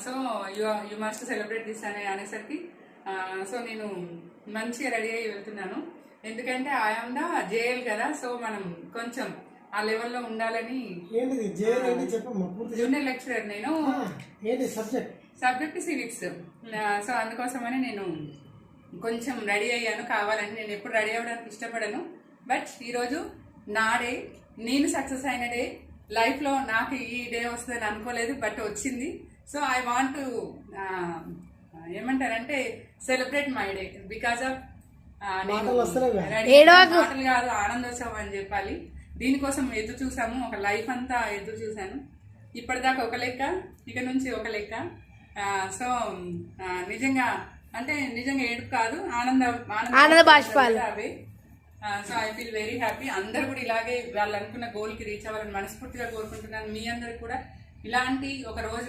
So you must celebrate this అనేసరికి so నేను మంచిగా రెడీ అయ్యి వెళ్తున్నాను. ఎందుకంటే ఐఎమ్ ద జేఎల్ కదా, సో మనం కొంచెం ఆ లెవెల్లో ఉండాలని. జూనియర్ లెక్చరర్ నేను, సబ్జెక్ట్ సివిక్స్. సో అందుకోసమని నేను కొంచెం రెడీ అయ్యాను కావాలని. నేను ఎప్పుడు రెడీ అవ్వడానికి ఇష్టపడను, బట్ ఈరోజు నా డే, నేను సక్సెస్ అయిన డే. లైఫ్లో నాకు ఈ డే వస్తుందని అనుకోలేదు, బట్ వచ్చింది. సో ఐ వాంట్ ఏమంటారంటే celebrate my day because of మాటలు కాదు, ఆనందోత్సవం అని చెప్పాలి. దీనికోసం ఎదురు చూసాము, ఒక లైఫ్ అంతా ఎదురు చూసాను. ఇప్పటిదాకా ఒక లెక్క, ఇక నుంచి ఒక లెక్క. సో నిజంగా అంటే నిజంగా ఏడుపు కాదు, ఆనంద బాష్పాలు అవే. So I feel very happy. అందరు కూడా ఇలాగే వాళ్ళు అనుకున్న గోల్కి రీచ్ అవ్వాలని మనస్ఫూర్తిగా కోరుకుంటున్నాను. మీ అందరికి కూడా ఇలాంటి ఒక రోజు